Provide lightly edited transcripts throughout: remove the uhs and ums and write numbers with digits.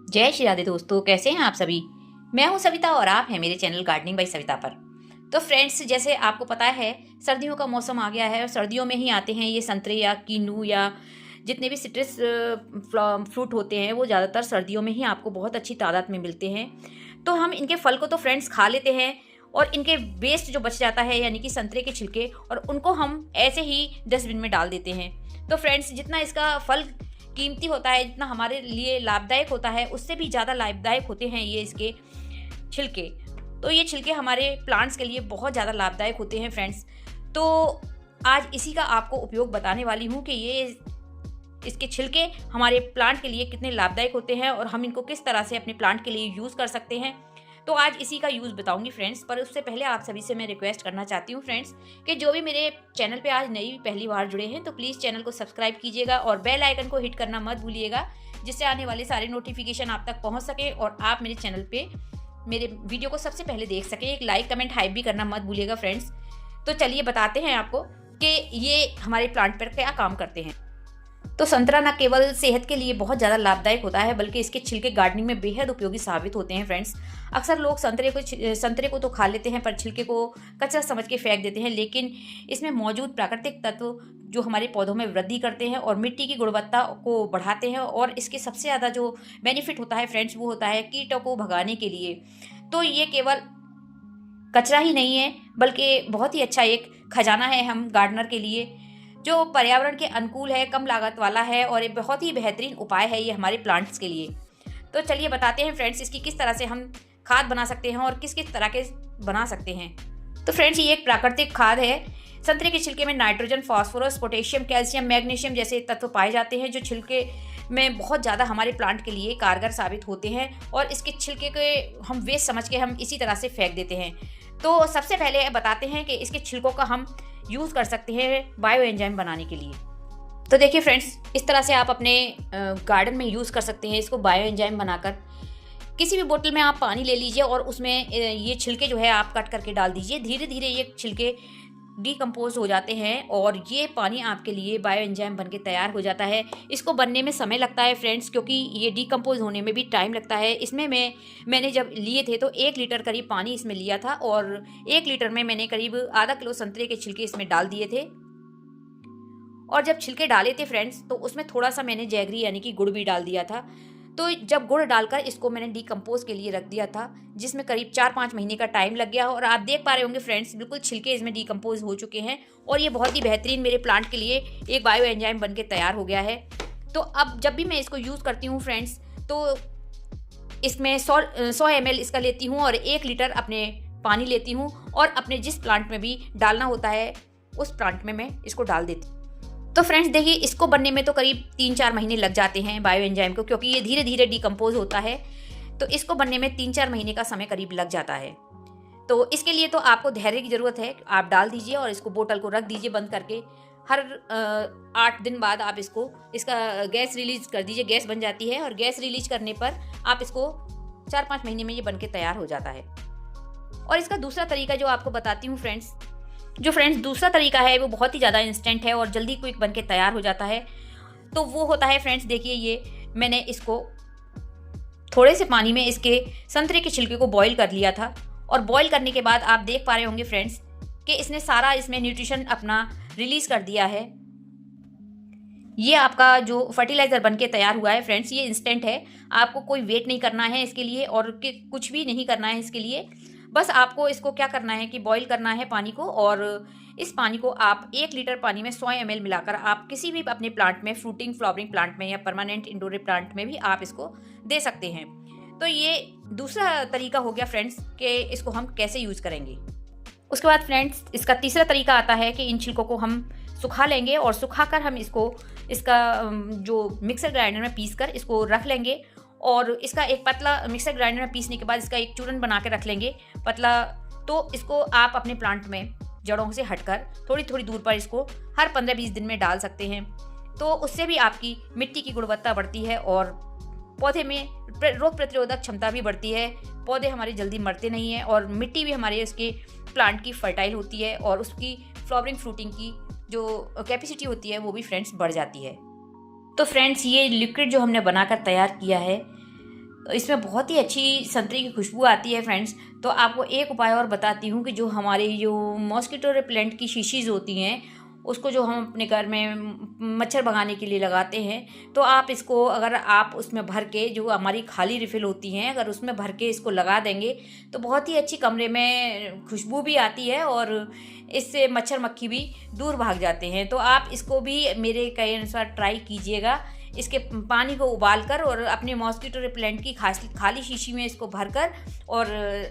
जय श्री राधे दोस्तों, कैसे हैं आप सभी। मैं हूं सविता और आप हैं मेरे चैनल गार्डनिंग बाय सविता पर। तो फ्रेंड्स, जैसे आपको पता है सर्दियों का मौसम आ गया है और सर्दियों में ही आते हैं ये संतरे या कीनू या जितने भी सिट्रस फ्रूट होते हैं वो ज़्यादातर सर्दियों में ही आपको बहुत अच्छी तादाद में मिलते हैं। तो हम इनके फल को तो फ्रेंड्स खा लेते हैं और इनके वेस्ट जो बच जाता है यानी कि संतरे के छिलके, और उनको हम ऐसे ही डस्टबिन में डाल देते हैं। तो फ्रेंड्स, जितना इसका फल कीमती होता है, जितना हमारे लिए लाभदायक होता है, उससे भी ज़्यादा लाभदायक होते हैं ये इसके छिलके। तो ये छिलके हमारे प्लांट्स के लिए बहुत ज़्यादा लाभदायक होते हैं फ्रेंड्स। तो आज इसी का आपको उपयोग बताने वाली हूँ कि ये इसके छिलके हमारे प्लांट के लिए कितने लाभदायक होते हैं और हम इनको किस तरह से अपने प्लांट के लिए यूज़ कर सकते हैं। तो आज इसी का यूज़ बताऊंगी फ्रेंड्स। पर उससे पहले आप सभी से मैं रिक्वेस्ट करना चाहती हूँ फ्रेंड्स कि जो भी मेरे चैनल पे आज नई पहली बार जुड़े हैं तो प्लीज़ चैनल को सब्सक्राइब कीजिएगा और बेल आइकन को हिट करना मत भूलिएगा, जिससे आने वाले सारे नोटिफिकेशन आप तक पहुँच सके और आप मेरे चैनल पर मेरे वीडियो को सबसे पहले देख सकें। एक लाइक कमेंट हाइप भी करना मत भूलिएगा फ्रेंड्स। तो चलिए बताते हैं आपको कि ये हमारे प्लांट पर क्या काम करते हैं। तो संतरा न केवल सेहत के लिए बहुत ज़्यादा लाभदायक होता है बल्कि इसके छिलके गार्डनिंग में बेहद उपयोगी साबित होते हैं फ्रेंड्स। अक्सर लोग संतरे को तो खा लेते हैं पर छिलके को कचरा समझ के फेंक देते हैं, लेकिन इसमें मौजूद प्राकृतिक तत्व जो हमारे पौधों में वृद्धि करते हैं और मिट्टी की गुणवत्ता को बढ़ाते हैं। और इसके सबसे ज़्यादा जो बेनिफिट होता है फ्रेंड्स वो होता है कीटों को भगाने के लिए। तो ये केवल कचरा ही नहीं है बल्कि बहुत ही अच्छा एक खजाना है हम गार्डनर के लिए, जो पर्यावरण के अनुकूल है, कम लागत वाला है और एक बहुत ही बेहतरीन उपाय है ये हमारे प्लांट्स के लिए। तो चलिए बताते हैं फ्रेंड्स इसकी किस तरह से हम खाद बना सकते हैं और किस किस तरह के बना सकते हैं। तो फ्रेंड्स, ये एक प्राकृतिक खाद है। संतरे के छिलके में nitrogen, phosphorus, potassium, calcium, magnesium जैसे तत्व पाए जाते हैं जो छिलके में बहुत ज़्यादा हमारे प्लांट के लिए कारगर साबित होते हैं। और इसके छिलके के हम वेस्ट समझ के हम इसी तरह से फेंक देते हैं। तो सबसे पहले बताते हैं कि इसके छिलकों का हम यूज़ कर सकते हैं बायो एंजाइम बनाने के लिए। तो देखिए फ्रेंड्स, इस तरह से आप अपने गार्डन में यूज़ कर सकते हैं इसको बायो एंजाइम बनाकर। किसी भी बोतल में आप पानी ले लीजिए और उसमें ये छिलके जो है आप कट करके डाल दीजिए। धीरे धीरे ये छिलके डीकम्पोज हो जाते हैं और ये पानी आपके लिए बायो एंजाइम बन के तैयार हो जाता है। इसको बनने में समय लगता है फ्रेंड्स, क्योंकि ये डीकम्पोज होने में भी टाइम लगता है। इसमें मैंने जब लिए थे तो 1 लीटर करीब पानी इसमें लिया था और 1 लीटर में मैंने करीब आधा किलो संतरे के छिलके इसमें डाल दिए थे। और जब छिलके डाले थे फ्रेंड्स तो उसमें थोड़ा सा मैंने जैगरी यानी कि गुड़ भी डाल दिया था। तो जब गुड़ डालकर इसको मैंने डीकम्पोज के लिए रख दिया था, जिसमें करीब 4-5 महीने का टाइम लग गया। और आप देख पा रहे होंगे फ्रेंड्स, बिल्कुल छिलके इसमें डीकम्पोज हो चुके हैं और ये बहुत ही बेहतरीन मेरे प्लांट के लिए एक बायो एंजाइम बन के तैयार हो गया है। तो अब जब भी मैं इसको यूज़ करती हूँ फ्रेंड्स तो इसमें 100 ml इसका लेती हूँ और 1 लीटर अपने पानी लेती हूँ और अपने जिस प्लांट में भी डालना होता है उस प्लांट में मैं इसको डाल देती हूँ। तो फ्रेंड्स देखिए, इसको बनने में तो करीब 3-4 महीने लग जाते हैं बायो एंजाइम को, क्योंकि ये धीरे धीरे डीकम्पोज होता है। तो इसको बनने में 3-4 महीने का समय करीब लग जाता है। तो इसके लिए तो आपको धैर्य की ज़रूरत है। आप डाल दीजिए और इसको बोतल को रख दीजिए बंद करके। हर 8 दिन बाद आप इसका गैस रिलीज कर दीजिए। गैस बन जाती है और गैस रिलीज करने पर आप इसको 4-5 महीने में ये बन के तैयार हो जाता है। और इसका दूसरा तरीका जो आपको बताती हूँ फ्रेंड्स, दूसरा तरीका है वो बहुत ही ज़्यादा इंस्टेंट है और जल्दी क्विक बन के तैयार हो जाता है। तो वो होता है फ्रेंड्स, देखिए ये मैंने इसको थोड़े से पानी में इसके संतरे के छिलके को बॉईल कर लिया था और बॉईल करने के बाद आप देख पा रहे होंगे फ्रेंड्स कि इसने सारा इसमें न्यूट्रिशन अपना रिलीज कर दिया है। ये आपका जो फर्टिलाइज़र बन के तैयार हुआ है फ्रेंड्स, ये इंस्टेंट है। आपको कोई वेट नहीं करना है इसके लिए और कुछ भी नहीं करना है इसके लिए। बस आपको इसको क्या करना है कि बॉईल करना है पानी को, और इस पानी को आप 1 लीटर पानी में 100 ml मिलाकर आप किसी भी अपने प्लांट में, फ्रूटिंग फ्लावरिंग प्लांट में या परमानेंट इंडोर प्लांट में भी आप इसको दे सकते हैं। तो ये दूसरा तरीका हो गया फ्रेंड्स कि इसको हम कैसे यूज़ करेंगे। उसके बाद फ्रेंड्स, इसका तीसरा तरीका आता है कि इन छिलकों को हम सुखा लेंगे और सुखाकर हम इसका जो मिक्सर ग्राइंडर में पीस कर इसको रख लेंगे। और इसका एक पतला मिक्सर ग्राइंडर में पीसने के बाद इसका एक चूरन बना के रख लेंगे पतला। तो इसको आप अपने प्लांट में जड़ों से हटकर थोड़ी थोड़ी दूर पर इसको हर 15-20 दिन में डाल सकते हैं। तो उससे भी आपकी मिट्टी की गुणवत्ता बढ़ती है और पौधे में रोग प्रतिरोधक क्षमता भी बढ़ती है। पौधे हमारे जल्दी मरते नहीं हैं और मिट्टी भी हमारे उसके प्लांट की फर्टाइल होती है और उसकी फ्लावरिंग फ्रूटिंग की जो कैपेसिटी होती है वो भी फ्रेंड्स बढ़ जाती है। तो फ्रेंड्स, ये लिक्विड जो हमने बनाकर तैयार किया है तो इसमें बहुत ही अच्छी संतरे की खुशबू आती है फ्रेंड्स। तो आपको एक उपाय और बताती हूँ कि जो हमारी जो मॉस्किटो रिपेलेंट की शीशीज़ होती हैं, उसको जो हम अपने घर में मच्छर भगाने के लिए लगाते हैं, तो आप इसको अगर आप उसमें भर के, जो हमारी खाली रिफ़िल होती हैं, अगर उसमें भर के इसको लगा देंगे तो बहुत ही अच्छी कमरे में खुशबू भी आती है और इससे मच्छर मक्खी भी दूर भाग जाते हैं। तो आप इसको भी मेरे कहे अनुसार ट्राई कीजिएगा। इसके पानी को उबाल कर और अपने मॉस्किटो रिपेलेंट की खाली शीशी में इसको भरकर और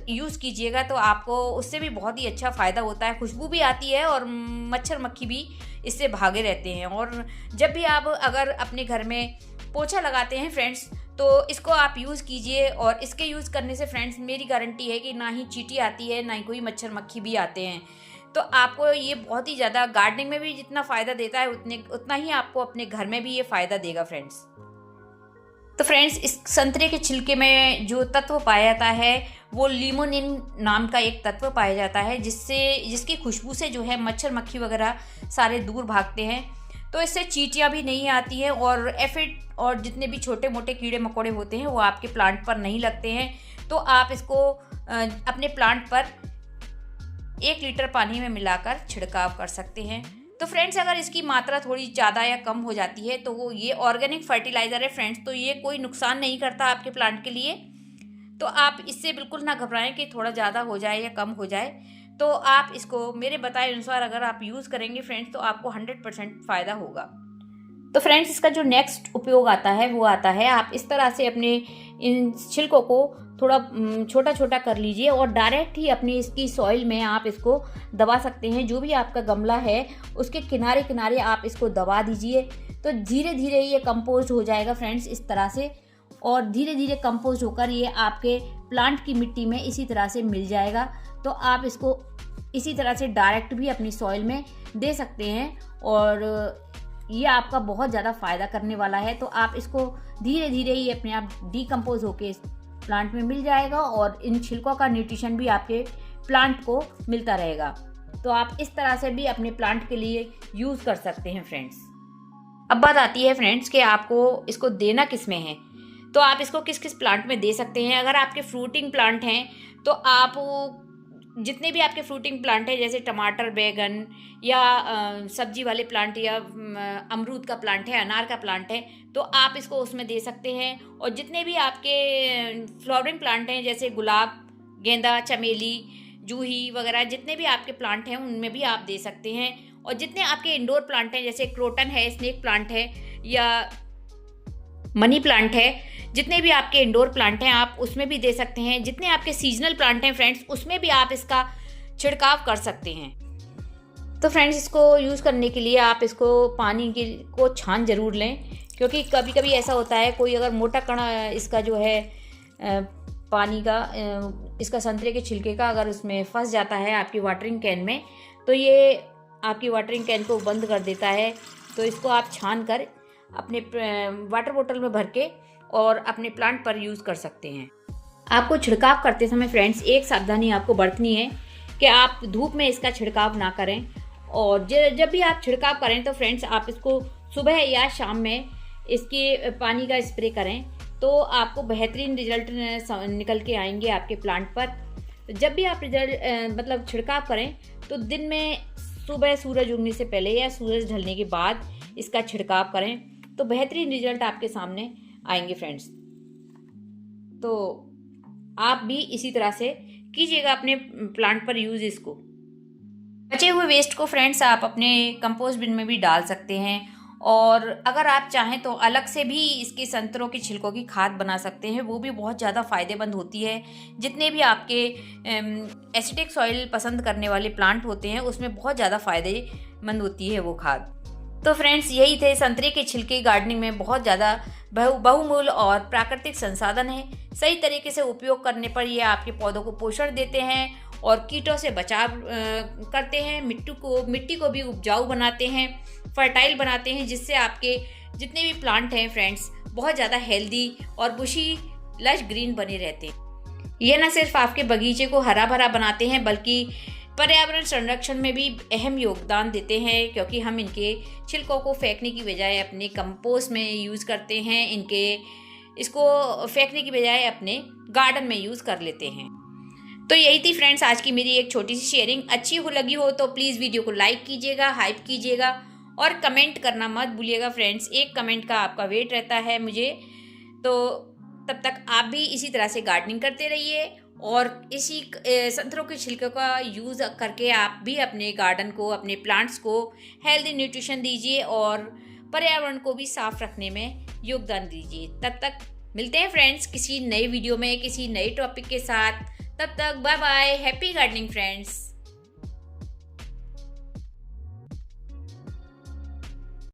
यूज़ कीजिएगा, तो आपको उससे भी बहुत ही अच्छा फ़ायदा होता है। खुशबू भी आती है और मच्छर मक्खी भी इससे भागे रहते हैं। और जब भी आप अगर अपने घर में पोछा लगाते हैं फ्रेंड्स, तो इसको आप यूज़ कीजिए। और इसके यूज़ करने से फ्रेंड्स मेरी गारंटी है कि ना ही चींटी आती है, ना ही कोई मच्छर मक्खी भी आते हैं। तो आपको ये बहुत ही ज़्यादा गार्डनिंग में भी जितना फ़ायदा देता है उतना ही आपको अपने घर में भी ये फ़ायदा देगा फ्रेंड्स। तो फ्रेंड्स, इस संतरे के छिलके में जो तत्व पाया जाता है वो लिमोनिन नाम का एक तत्व पाया जाता है, जिसकी खुशबू से जो है मच्छर मक्खी वगैरह सारे दूर भागते हैं। तो इससे चींटियाँ भी नहीं आती हैं और एफिड और जितने भी छोटे मोटे कीड़े मकोड़े होते हैं वो आपके प्लांट पर नहीं लगते हैं। तो आप इसको अपने प्लांट पर 1 लीटर पानी में मिलाकर छिड़काव कर सकते हैं। तो फ्रेंड्स, अगर इसकी मात्रा थोड़ी ज़्यादा या कम हो जाती है तो वो ये ऑर्गेनिक फर्टिलाइज़र है फ्रेंड्स, तो ये कोई नुकसान नहीं करता आपके प्लांट के लिए। तो आप इससे बिल्कुल ना घबराएं कि थोड़ा ज़्यादा हो जाए या कम हो जाए। तो आप इसको मेरे बताए अनुसार अगर आप यूज़ करेंगे फ्रेंड्स, तो आपको 100% फ़ायदा होगा। तो फ्रेंड्स, इसका जो नेक्स्ट उपयोग आता है वो आता है, आप इस तरह से अपने इन छिलकों को थोड़ा छोटा छोटा कर लीजिए और डायरेक्ट ही अपनी इसकी सॉइल में आप इसको दबा सकते हैं। जो भी आपका गमला है उसके किनारे किनारे आप इसको दबा दीजिए, तो धीरे धीरे ये कंपोस्ट हो जाएगा फ्रेंड्स इस तरह से। और धीरे धीरे कंपोस्ट होकर ये आपके प्लांट की मिट्टी में इसी तरह से मिल जाएगा। तो आप इसको इसी तरह से डायरेक्ट भी अपनी सॉइल में दे सकते हैं और ये आपका बहुत ज़्यादा फ़ायदा करने वाला है। तो आप इसको धीरे धीरे ही अपने आप डीकम्पोज होके प्लांट में मिल जाएगा और इन छिलकों का न्यूट्रिशन भी आपके प्लांट को मिलता रहेगा। तो आप इस तरह से भी अपने प्लांट के लिए यूज़ कर सकते हैं फ्रेंड्स। अब बात आती है फ्रेंड्स कि आपको इसको देना किस में है। तो आप इसको किस किस प्लांट में दे सकते हैं। अगर आपके फ्रूटिंग प्लांट हैं तो आप जितने भी आपके फ्रूटिंग प्लांट हैं, जैसे टमाटर, बैगन या सब्जी वाले प्लांट या अमरूद का प्लांट है, अनार का प्लांट है, तो आप इसको उसमें दे सकते हैं। और जितने भी आपके फ्लावरिंग प्लांट हैं, जैसे गुलाब, गेंदा, चमेली, जूही वगैरह जितने भी आपके प्लांट हैं उनमें भी आप दे सकते हैं। और जितने आपके इंडोर प्लांट हैं, जैसे क्रोटन है, स्नेक प्लांट है या मनी प्लांट है, जितने भी आपके इंडोर प्लांट हैं आप उसमें भी दे सकते हैं। जितने आपके सीजनल प्लांट हैं फ्रेंड्स, उसमें भी आप इसका छिड़काव कर सकते हैं। तो फ्रेंड्स, इसको यूज़ करने के लिए आप इसको पानी को छान ज़रूर लें, क्योंकि कभी कभी ऐसा होता है कोई अगर मोटा कण इसका जो है पानी का इसका संतरे के छिलके का अगर उसमें फंस जाता है आपकी वाटरिंग कैन में, तो ये आपकी वाटरिंग कैन को बंद कर देता है। तो इसको आप छान कर अपने वाटर बोतल में भर के और अपने प्लांट पर यूज़ कर सकते हैं। आपको छिड़काव करते समय फ्रेंड्स एक सावधानी आपको बरतनी है कि आप धूप में इसका छिड़काव ना करें। और जब भी आप छिड़काव करें तो फ्रेंड्स आप इसको सुबह या शाम में इसके पानी का स्प्रे करें, तो आपको बेहतरीन रिजल्ट निकल के आएंगे आपके प्लांट पर। जब भी आप मतलब छिड़काव करें तो दिन में सुबह सूरज उगने से पहले या सूरज ढलने के बाद इसका छिड़काव करें, तो बेहतरीन रिजल्ट आपके सामने आएंगे फ्रेंड्स। तो आप भी इसी तरह से कीजिएगा अपने प्लांट पर यूज़ इसको। बचे हुए वेस्ट को फ्रेंड्स आप अपने कंपोस्ट बिन में भी डाल सकते हैं, और अगर आप चाहें तो अलग से भी इसके संतरों के छिलकों की खाद बना सकते हैं, वो भी बहुत ज़्यादा फ़ायदेमंद होती है। जितने भी आपके एसिडिक सॉइल पसंद करने वाले प्लांट होते हैं उसमें बहुत ज़्यादा फ़ायदेमंद होती है वो खाद। तो फ्रेंड्स, यही थे संतरे के छिलके गार्डनिंग में बहुत ज़्यादा बहुमूल्य और प्राकृतिक संसाधन है। सही तरीके से उपयोग करने पर ये आपके पौधों को पोषण देते हैं और कीटों से बचाव करते हैं, मिट्टी को भी उपजाऊ बनाते हैं, फर्टाइल बनाते हैं, जिससे आपके जितने भी प्लांट हैं फ्रेंड्स बहुत ज़्यादा हेल्दी और बुशी लश ग्रीन बने रहते हैं। ये न सिर्फ आपके बगीचे को हरा भरा बनाते हैं बल्कि पर्यावरण संरक्षण में भी अहम योगदान देते हैं, क्योंकि हम इनके छिलकों को फेंकने की बजाय अपने कंपोस्ट में यूज़ करते हैं। इनके इसको फेंकने की बजाय अपने गार्डन में यूज़ कर लेते हैं। तो यही थी फ्रेंड्स आज की मेरी एक छोटी सी शेयरिंग। अच्छी हो लगी हो तो प्लीज़ वीडियो को लाइक कीजिएगा, हाइप कीजिएगा और कमेंट करना मत भूलिएगा फ्रेंड्स। एक कमेंट का आपका वेट रहता है मुझे। तो तब तक आप भी इसी तरह से गार्डनिंग करते रहिए और इसी संतरों के छिलके का यूज़ करके आप भी अपने गार्डन को, अपने प्लांट्स को हेल्दी न्यूट्रिशन दीजिए और पर्यावरण को भी साफ रखने में योगदान दीजिए। तब तक मिलते हैं फ्रेंड्स किसी नए वीडियो में, किसी नए टॉपिक के साथ। तब तक bye bye, happy gardening friends.